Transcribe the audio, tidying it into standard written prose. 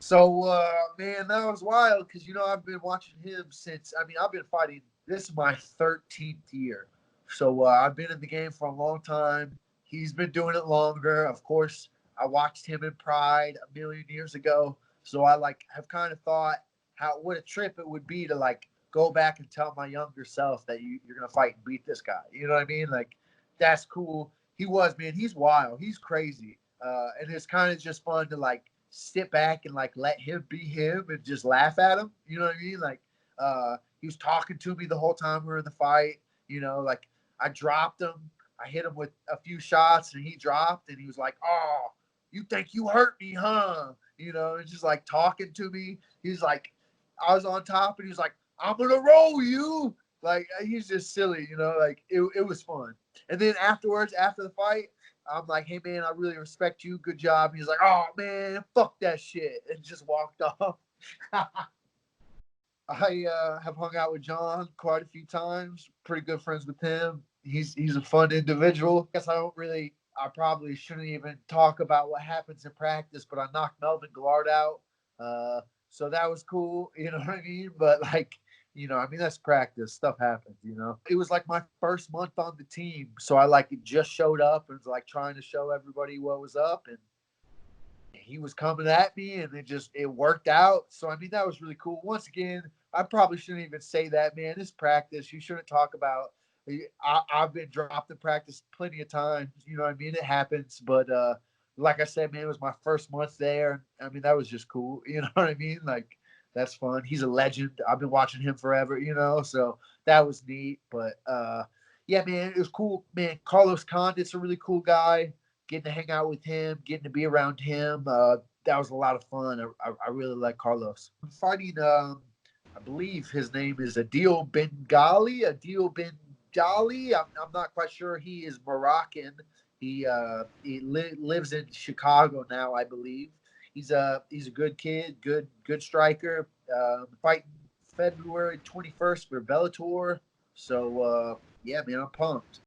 So, man, that was wild because, I've been watching him since, I've been fighting. This is my 13th year. So, I've been in the game for a long time. He's been doing it longer. Of course, I watched him in Pride a million years ago. So, I have kind of thought what a trip it would be to go back and tell my younger self that you're going to fight and beat this guy. You know what I mean? Like, that's cool. He was, man, he's wild. He's crazy. And it's kind of just fun to sit back and let him be him and just laugh at him. You know what I mean? He was talking to me the whole time we were in the fight. I dropped him. I hit him with a few shots and he dropped and he was like, "Oh, you think you hurt me, huh?" And just talking to me. He's like, I was on top and he was like, "I'm gonna roll you." He's just silly, it was fun. And then afterwards, after the fight, I'm like, "Hey man, I really respect you. Good job." He's like, "Oh man, fuck that shit," and just walked off. I have hung out with John quite a few times. Pretty good friends with him. He's a fun individual. I guess I probably shouldn't even talk about what happens in practice, but I knocked Melvin Gillard out. Uh, so that was cool. You know what I mean? But that's practice. Stuff happens. It was like my first month on the team, so I just showed up and was trying to show everybody what was up, and he was coming at me and it worked out. So that was really cool. Once again, I probably shouldn't even say that, man. This practice, you shouldn't talk about. I've been dropped in practice plenty of times. You know what I mean? It happens. But like I said, man, it was my first month there. That was just cool. You know what I mean? That's fun. He's a legend. I've been watching him forever, so that was neat. But yeah, man, it was cool. Man, Carlos Condit's a really cool guy. Getting to hang out with him, getting to be around him. That was a lot of fun. I really like Carlos. I'm fighting, I believe his name is Adil Bengali. I'm not quite sure. He is Moroccan. He lives in Chicago now, I believe. He's a good kid, good striker. Fighting February 21st for Bellator. So yeah, man, I'm pumped.